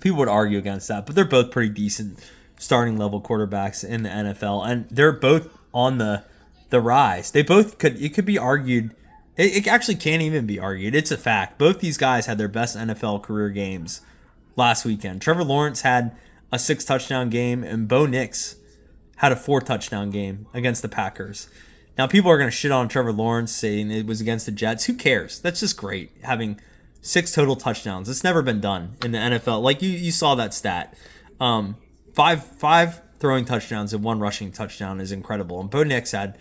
people would argue against that. But they're both pretty decent starting level quarterbacks in the NFL, and they're both on the rise. It could be argued. It actually can't even be argued. It's a fact. Both these guys had their best NFL career games last weekend. Trevor Lawrence had a 6-touchdown game, and Bo Nix had a 4-touchdown game against the Packers. Now, people are going to shit on Trevor Lawrence saying it was against the Jets. Who cares? That's just great, having 6 total touchdowns. It's never been done in the NFL. Like, you saw that stat. Five throwing touchdowns and 1 rushing touchdown is incredible. And Bo Nix had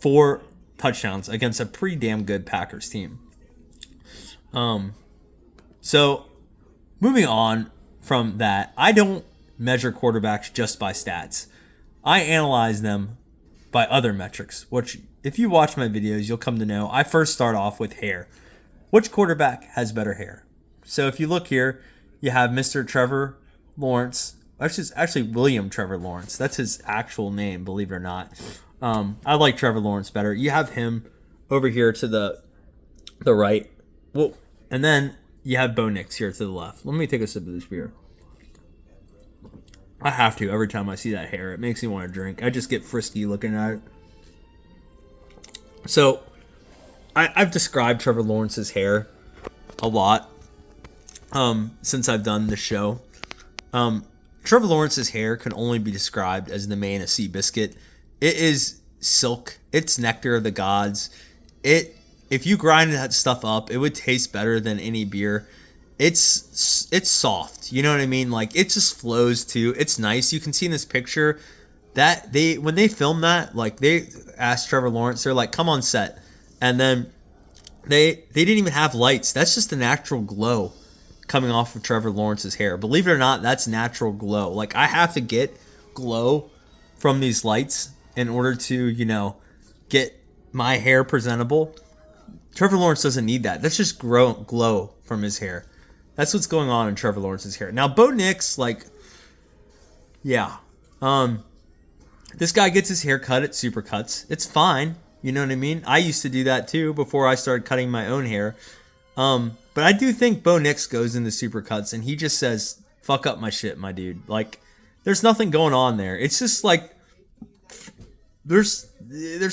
4 touchdowns against a pretty damn good Packers team. So moving on from that, I don't measure quarterbacks just by stats. I analyze them by other metrics, which if you watch my videos, you'll come to know. I first start off with hair. Which quarterback has better hair? So if you look here, you have Mr. Trevor Lawrence. Actually William Trevor Lawrence. That's his actual name, believe it or not. I like Trevor Lawrence better. You have him over here to the right. Well, and then you have Bo Nix here to the left. Let me take a sip of this beer. I have to every time I see that hair. It makes me want to drink. I just get frisky looking at it. So, I've described Trevor Lawrence's hair a lot since I've done the show. Trevor Lawrence's hair can only be described as the man of Seabiscuit. It is silk. It's nectar of the gods. If you grind that stuff up, it would taste better than any beer. It's soft. You know what I mean? Like, it just flows too. It's nice. You can see in this picture that when they filmed that, like, they asked Trevor Lawrence, they're like, come on set. And then they didn't even have lights. That's just the natural glow coming off of Trevor Lawrence's hair. Believe it or not, that's natural glow. Like, I have to get glow from these lights in order to, get my hair presentable. Trevor Lawrence doesn't need that. That's just glow from his hair. That's what's going on in Trevor Lawrence's hair. Now, Bo Nix, this guy gets his hair cut at Supercuts. It's fine. You know what I mean? I used to do that too before I started cutting my own hair. But I do think Bo Nix goes into Supercuts and he just says, fuck up my shit, my dude. Like, there's nothing going on there. It's just like, there's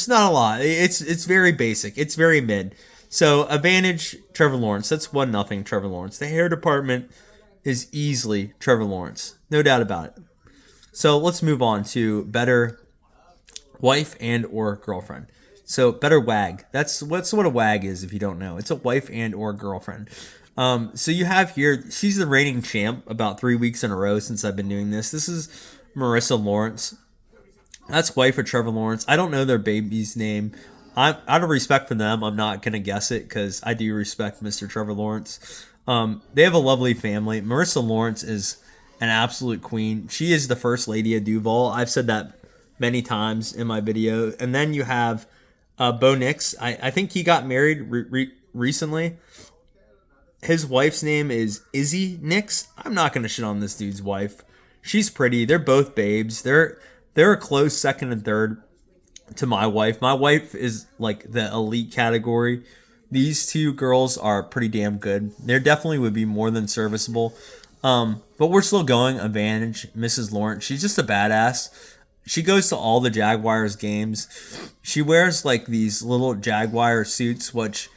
not a lot. It's very basic. It's very mid. So, advantage Trevor Lawrence. That's 1-0 Trevor Lawrence. The hair department is easily Trevor Lawrence. No doubt about it. So, let's move on to better wife and or girlfriend. So, better wag. That's what a wag is if you don't know. It's a wife and or girlfriend. So, you have here, she's the reigning champ about 3 weeks in a row since I've been doing this. This is Marissa Lawrence. That's wife of Trevor Lawrence. I don't know their baby's name. Out of respect for them, I'm not going to guess it because I do respect Mr. Trevor Lawrence. They have a lovely family. Marissa Lawrence is an absolute queen. She is the first lady of Duval. I've said that many times in my video. And then you have Bo Nix. I think he got married recently. His wife's name is Izzy Nix. I'm not going to shit on this dude's wife. She's pretty. They're both babes. They're a close second and third to my wife. My wife is like the elite category. These two girls are pretty damn good. There definitely would be more than serviceable. But we're still going advantage Mrs. Lawrence. She's just a badass. She goes to all the Jaguars games. She wears like these little Jaguar suits, which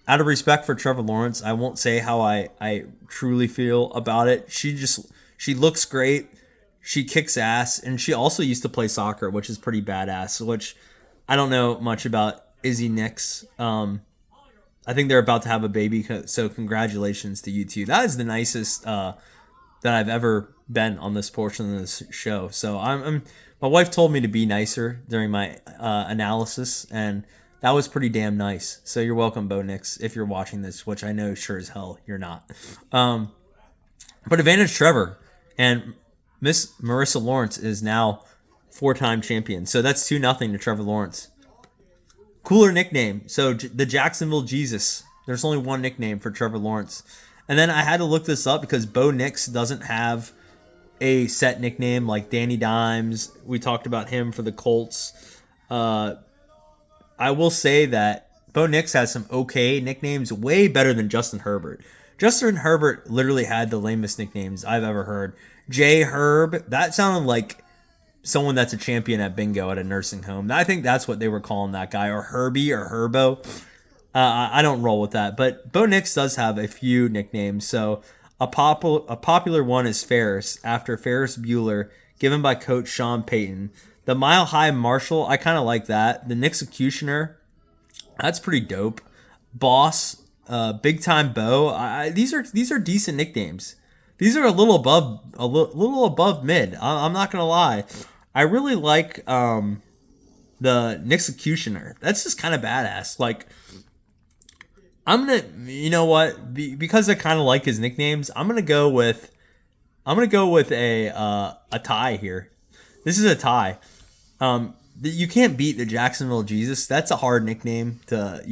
out of respect for Trevor Lawrence, I won't say how I truly feel about it. She looks great. She kicks ass, and she also used to play soccer, which is pretty badass, which I don't know much about Izzy Nix. I think they're about to have a baby, so congratulations to you two. That is the nicest that I've ever been on this portion of this show. So my wife told me to be nicer during my analysis, and that was pretty damn nice. So you're welcome, Bo Nix, if you're watching this, which I know sure as hell you're not. But advantage Trevor, and Miss Marissa Lawrence is now 4-time champion. So that's 2-0 to Trevor Lawrence. Cooler nickname. So the Jacksonville Jesus. There's only one nickname for Trevor Lawrence. And then I had to look this up because Bo Nix doesn't have a set nickname like Danny Dimes. We talked about him for the Colts. I will say that Bo Nix has some okay nicknames, way better than Justin Herbert. Justin Herbert literally had the lamest nicknames I've ever heard. J. Herb, that sounded like someone that's a champion at bingo at a nursing home. I think that's what they were calling that guy, or Herbie or Herbo. I don't roll with that, but Bo Nix does have a few nicknames. So a popular one is Ferris, after Ferris Bueller, given by Coach Sean Payton. The Mile High Marshal, I kind of like that. The Nixecutioner, that's pretty dope. Boss, Big Time Bo. These are decent nicknames. These are a little above mid. I'm not gonna lie. I really like the Nixecutioner. That's just kind of badass. Like, I'm gonna, you know what? Because I kind of like his nicknames, I'm gonna go with a tie here. This is a tie. You can't beat the Jacksonville Jesus. That's a hard nickname to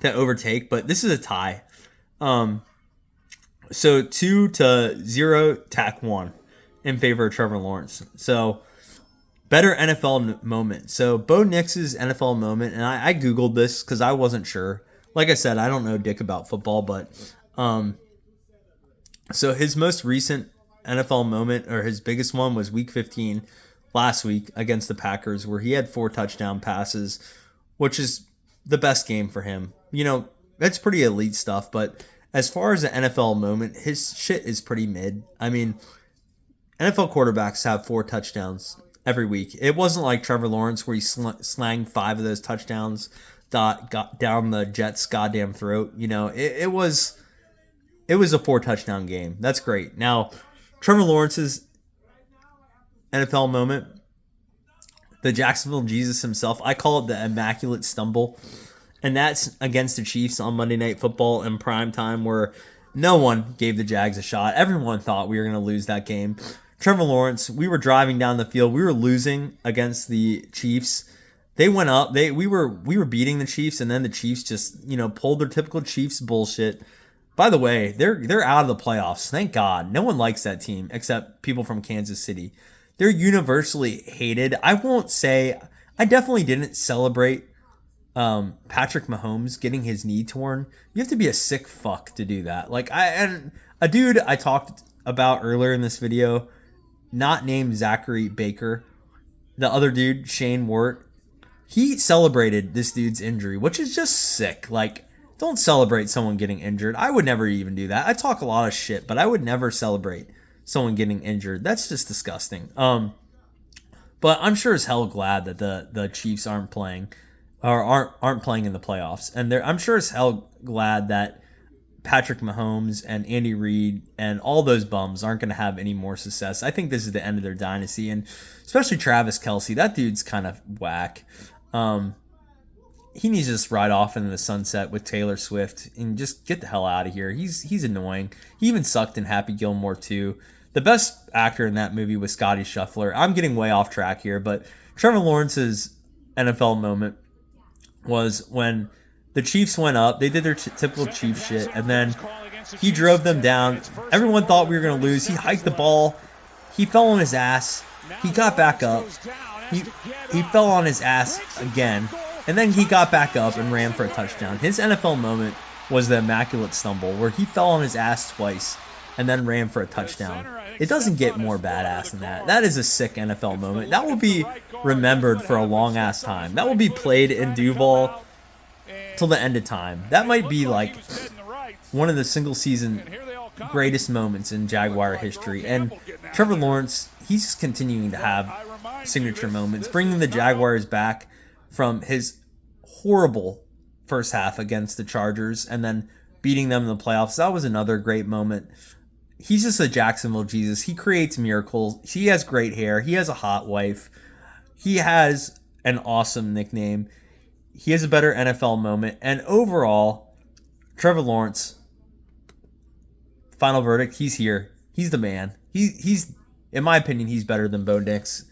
to overtake, but this is a tie. So 2-0, tack 1 in favor of Trevor Lawrence. So better NFL moment. So Bo Nix's NFL moment, and I Googled this because I wasn't sure. Like I said, I don't know dick about football, but so his most recent NFL moment, or his biggest one, was Week 15 last week against the Packers, where he had 4 touchdown passes, which is the best game for him. That's pretty elite stuff, but as far as the NFL moment, his shit is pretty mid. I mean, NFL quarterbacks have 4 touchdowns every week. It wasn't like Trevor Lawrence where he slanged 5 of those touchdowns got down the Jets' goddamn throat. It was a 4 touchdown game. That's great. Now, Trevor Lawrence's NFL moment, the Jacksonville Jesus himself, I call it the immaculate stumble. And that's against the Chiefs on Monday Night Football in prime time, where no one gave the Jags a shot. Everyone thought we were going to lose that game. Trevor Lawrence, we were driving down the field. We were losing against the Chiefs. They went up. We were beating the Chiefs, and then the Chiefs just pulled their typical Chiefs bullshit. By the way, they're out of the playoffs. Thank God. No one likes that team except people from Kansas City. They're universally hated. I won't say I definitely didn't celebrate Patrick Mahomes getting his knee torn. You have to be a sick fuck to do that. And a dude I talked about earlier in this video, not named Zachary Baker, the other dude, Shane Wart, he celebrated this dude's injury, which is just sick. Don't celebrate someone getting injured. I would never even do that. I talk a lot of shit, but I would never celebrate someone getting injured. That's just disgusting. But I'm sure as hell glad that the Chiefs aren't playing or aren't playing in the playoffs. And I'm sure as hell glad that Patrick Mahomes and Andy Reid and all those bums aren't going to have any more success. I think this is the end of their dynasty, and especially Travis Kelce. That dude's kind of whack. He needs to just ride off into the sunset with Taylor Swift and just get the hell out of here. He's annoying. He even sucked in Happy Gilmore too. The best actor in that movie was Scotty Scheffler. I'm getting way off track here, but Trevor Lawrence's NFL moment was when the Chiefs went up. They did their typical Chiefs shit, and then he drove them down. Everyone thought we were going to lose. He hiked the ball. He fell on his ass. He got back up. He fell on his ass again, and then he got back up and ran for a touchdown. His NFL moment was the immaculate stumble, where he fell on his ass twice and then ran for a touchdown. It doesn't get more badass than that. That is a sick NFL moment. That will be remembered for a long-ass time. That will be played in Duval till the end of time. That might be one of the single-season greatest moments in Jaguar history. And Trevor Lawrence, he's just continuing to have signature moments, bringing the Jaguars back from his horrible first half against the Chargers and then beating them in the playoffs. That was another great moment. He's just a Jacksonville Jesus. He creates miracles. He has great hair. He has a hot wife. He has an awesome nickname. He has a better NFL moment. And overall, Trevor Lawrence, final verdict, he's here. He's the man. He's in my opinion, he's better than Bo Nix.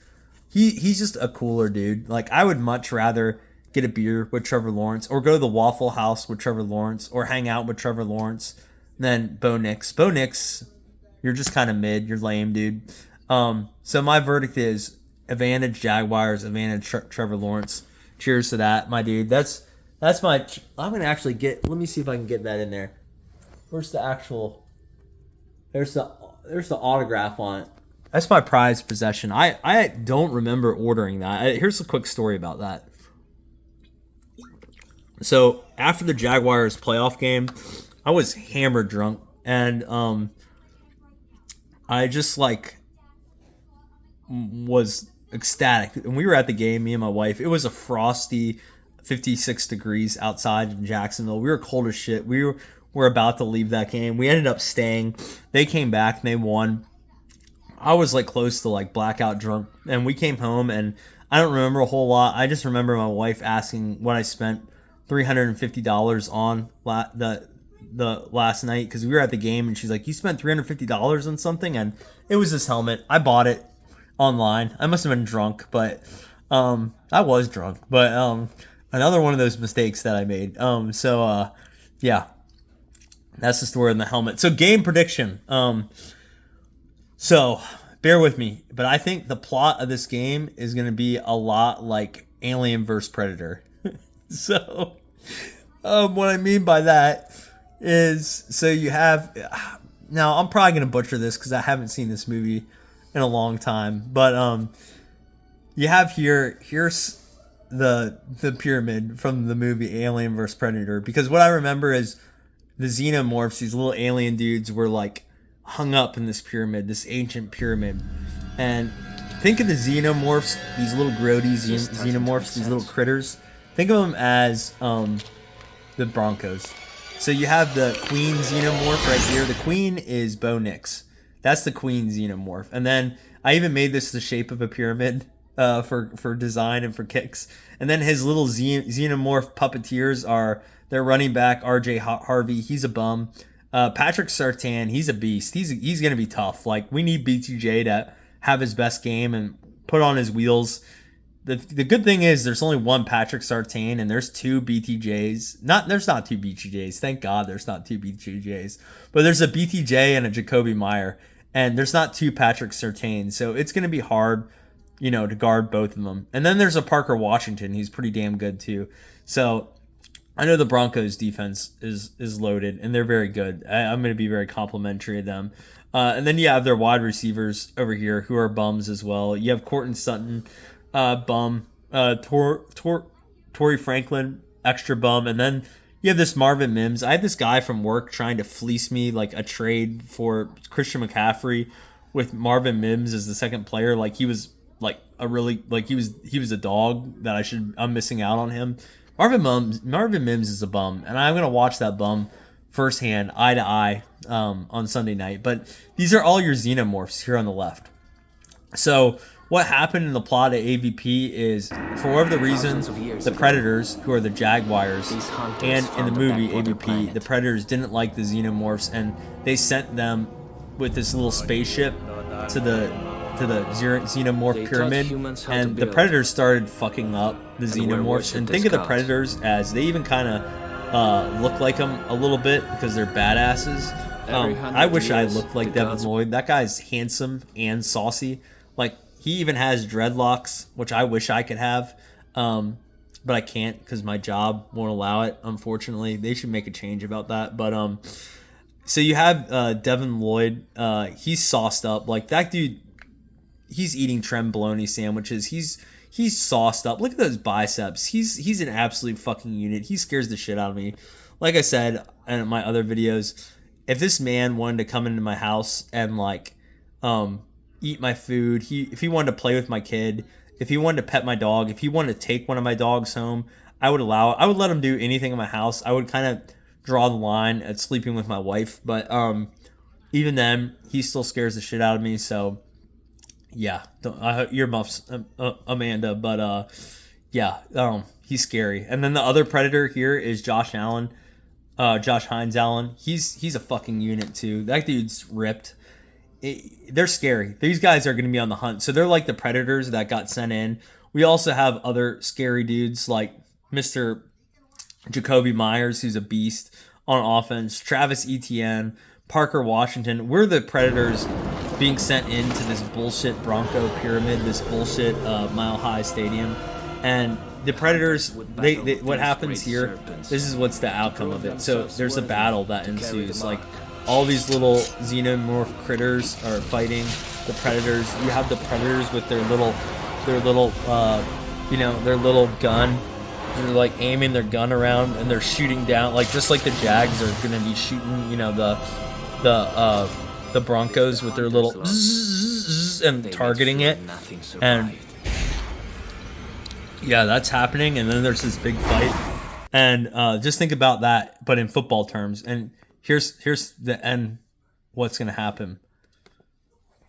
He's just a cooler dude. I would much rather get a beer with Trevor Lawrence or go to the Waffle House with Trevor Lawrence or hang out with Trevor Lawrence than Bo Nix. Bo Nix, you're just kind of mid. You're lame, dude. So my verdict is advantage Jaguars, advantage Trevor Lawrence. Cheers to that, my dude. That's my. I'm gonna actually get. Let me see if I can get that in there. Where's the actual? There's the autograph on it. That's my prized possession. I don't remember ordering that. Here's a quick story about that. So after the Jaguars playoff game, I was hammered drunk, and I just was ecstatic. And we were at the game, me and my wife. It was a frosty 56 degrees outside in Jacksonville. We were cold as shit. We were about to leave that game. We ended up staying. They came back and they won. I was close to blackout drunk, and we came home, and I don't remember a whole lot. I just remember my wife asking what I spent $350 on the last night, because we were at the game, and she's like, "You spent $350 on something?" And it was this helmet. I bought it. online. I must have been drunk, but I was drunk. But another one of those mistakes that I made. Yeah, that's the story in the helmet. So game prediction. So bear with me, but I think the plot of this game is going to be a lot like Alien vs Predator. So what I mean by that is, so you have, now I'm probably going to butcher this because I haven't seen this movie in a long time, but you have here's the pyramid from the movie Alien vs Predator, because what I remember is the xenomorphs, these little alien dudes, were like hung up in this pyramid, this ancient pyramid. And think of the xenomorphs, these little grody xenomorphs, these little critters. Think of them as the Broncos. So you have the queen xenomorph right here. The queen is Bo Nix. That's the queen xenomorph. And then I even made this the shape of a pyramid for design and for kicks. And then his little xenomorph puppeteers are their running back, RJ Harvey. He's a bum. Patrick Surtain, he's a beast. He's going to be tough. Like, we need BTJ to have his best game and put on his wheels. The good thing is there's only one Patrick Surtain and there's two BTJs. There's not two BTJs. Thank God there's not two BTJs. But there's a BTJ and a Jacoby Meyer. And there's not two Patrick Surtain. So it's going to be hard, to guard both of them. And then there's a Parker Washington. He's pretty damn good too. So I know the Broncos defense is loaded and they're very good. I'm going to be very complimentary of them. And then you have their wide receivers over here who are bums as well. You have Courtland Sutton, bum. Torrey Franklin, extra bum. And then you have this Marvin Mims. I had this guy from work trying to fleece me like a trade for Christian McCaffrey with Marvin Mims as the second player. Like, he was like he was a dog that I'm missing out on him. Marvin Mims is a bum, and I'm gonna watch that bum firsthand, eye to eye, on Sunday night. But these are all your xenomorphs here on the left. So what happened in the plot of AVP is, for whatever the reason, the Predators, who are the Jaguars, and in the movie AVP, the Predators didn't like the xenomorphs, and they sent them with this little spaceship to the xenomorph pyramid, and the Predators started fucking up the xenomorphs. And think of the Predators as, they even kind of look like them a little bit because they're badasses. I wish I looked like Devin Lloyd. That guy's handsome and saucy. Like, he even has dreadlocks, which I wish I could have, but I can't because my job won't allow it, unfortunately. They should make a change about that. But so you have Devin Lloyd. He's sauced up. Like, that dude, he's eating Trem bologna sandwiches. He's sauced up. Look at those biceps. He's an absolute fucking unit. He scares the shit out of me. Like I said in my other videos, if this man wanted to come into my house and like eat my food, if he wanted to play with my kid, if he wanted to pet my dog, if he wanted to take one of my dogs home, I would allow it. I would let him do anything in my house. I would kind of draw the line at sleeping with my wife, but even then, he still scares the shit out of me. So yeah, earmuffs, Amanda, but yeah, he's scary. And then the other Predator here is Josh Hines Allen. He's a fucking unit too. That dude's ripped. They're scary. These guys are going to be on the hunt. So they're like the Predators that got sent in. We also have other scary dudes like Mr. Jacoby Myers, who's a beast on offense, Travis Etienne, Parker Washington. We're the Predators being sent into this bullshit Bronco pyramid, this bullshit Mile High Stadium. And the Predators, they what happens here, this is what's the outcome of it. So there's a battle that ensues. Like, all these little xenomorph critters are fighting the Predators. You have the Predators with their little gun. They're like aiming their gun around and they're shooting down, like just like the Jags are gonna be shooting, the Broncos with their little and targeting it. And yeah, that's happening. And then there's this big fight. And just think about that, but in football terms. And here's the end. What's gonna happen?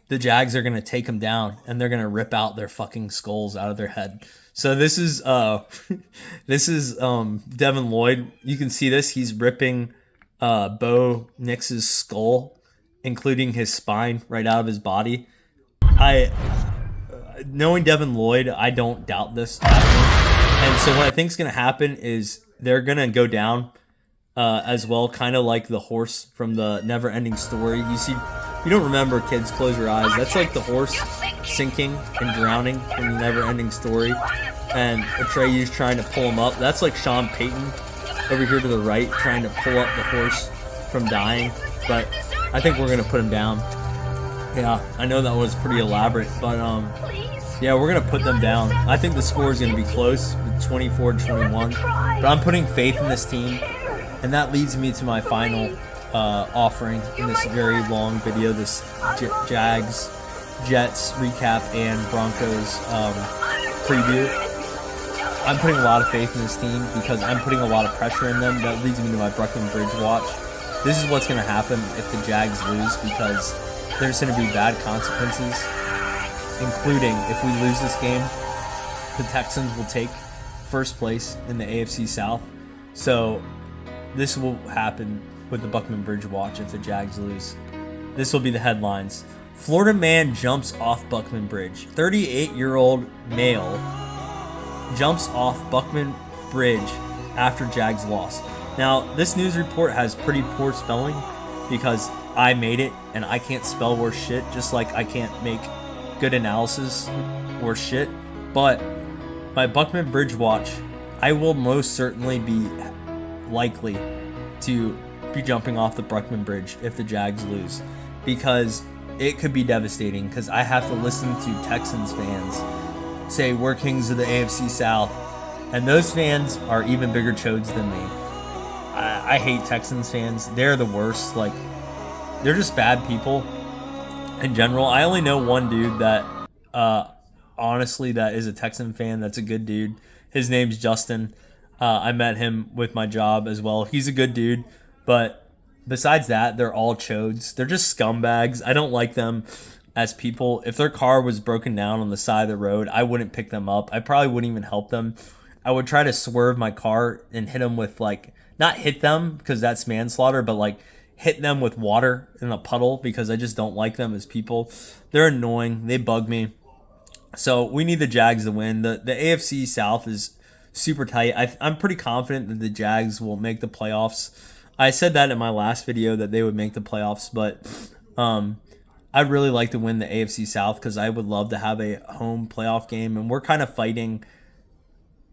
The Jags are gonna take them down, and they're gonna rip out their fucking skulls out of their head. So this is Devin Lloyd. You can see this. He's ripping Bo Nix's skull, including his spine, right out of his body. knowing Devin Lloyd, I don't doubt this happening. And so what I think is going to happen is they're going to go down as well, kind of like the horse from the Never Ending Story. You don't remember, kids, close your eyes. That's like the horse sinking and drowning from the Never Ending Story. And Atreyu's trying to pull him up. That's like Sean Payton over here to the right, trying to pull up the horse from dying. But I think we're going to put him down. Yeah, I know that was pretty elaborate, but yeah, we're going to put them down. I think the score is going to be close, 24-21, but I'm putting faith in this team, and that leads me to my final offering in this very long video, this Jags, Jets recap and Broncos preview. I'm putting a lot of faith in this team because I'm putting a lot of pressure in them. That leads me to my Brooklyn Bridge watch. This is what's going to happen if the Jags lose, because there's going to be bad consequences, including if we lose this game, the Texans will take first place in the AFC South. So this will happen with the Buckman Bridge watch if the Jags lose. This will be the headlines. Florida man jumps off Buckman Bridge. 38-year-old male jumps off Buckman Bridge after Jags loss. Now, this news report has pretty poor spelling because I made it and I can't spell worth shit, just like I can't make good analysis worth shit. But by Buckman Bridge watch, I will most certainly be likely to be jumping off the Buckman Bridge if the Jags lose, because it could be devastating, because I have to listen to Texans fans say we're kings of the AFC South, and those fans are even bigger chodes than me. I hate Texans fans. They're the worst. Like, they're just bad people in general. I only know one dude that honestly that is a Texan fan that's a good dude. His name's Justin. I met him with my job as well. He's a good dude, but besides that, they're all chodes. They're just scumbags. I don't like them as people. If their car was broken down on the side of the road, I wouldn't pick them up. I probably wouldn't even help them. I would try to swerve my car and hit them with, like, not hit them because that's manslaughter, but like hit them with water in a puddle, because I just don't like them as people. They're annoying. They bug me. So we need the Jags to win. The AFC South is super tight. I'm pretty confident that the Jags will make the playoffs. I said that in my last video that they would make the playoffs, but I'd really like to win the AFC South because I would love to have a home playoff game, and we're kind of fighting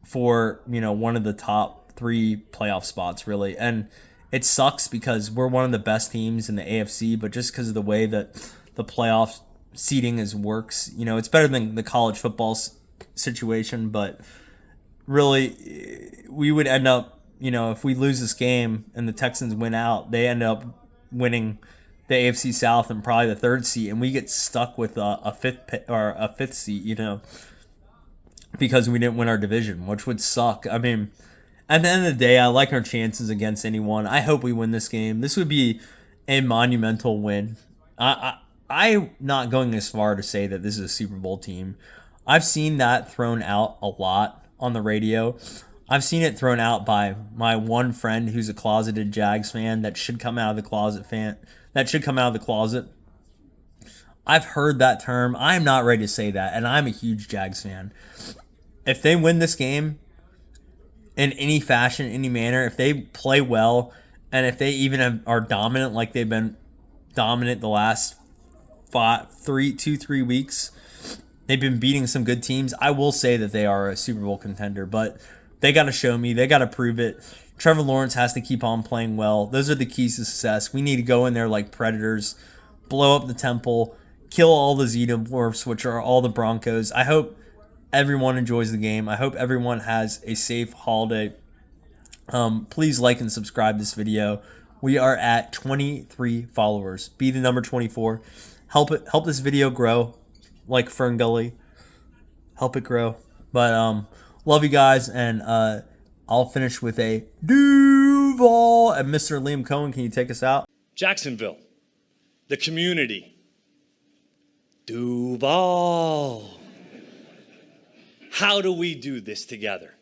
for, one of the top 3 playoff spots, really. And it sucks because we're one of the best teams in the AFC, but just because of the way that the playoff seeding works, it's better than the college football situation, but really we would end up, if we lose this game and the Texans win out, they end up winning the AFC South and probably the 3rd seat, and we get stuck with a fifth seat, because we didn't win our division, which would suck. I mean, at the end of the day, I like our chances against anyone. I hope we win this game. This would be a monumental win. I'm not going as far to say that this is a Super Bowl team. I've seen that thrown out a lot on the radio. I've seen it thrown out by my one friend who's a closeted Jags fan that should come out of the closet. I've heard that term. I'm not ready to say that, and I'm a huge Jags fan. If they win this game in any fashion, any manner, if they play well, and if they even are dominant like they've been dominant the last 3 weeks, they've been beating some good teams, I will say that they are a Super Bowl contender, but they got to show me. They got to prove it. Trevor Lawrence has to keep on playing well. Those are the keys to success. We need to go in there like predators, blow up the temple, kill all the xenomorphs, which are all the Broncos. I hope everyone enjoys the game. I hope everyone has a safe holiday. Please like and subscribe this video. We are at 23 followers. Be the number 24. Help this video grow, like Fern Gully. Help it grow. But love you guys, and I'll finish with a Duval. And Mr. Liam Cohen, can you take us out? Jacksonville, the community. Duval. How do we do this together?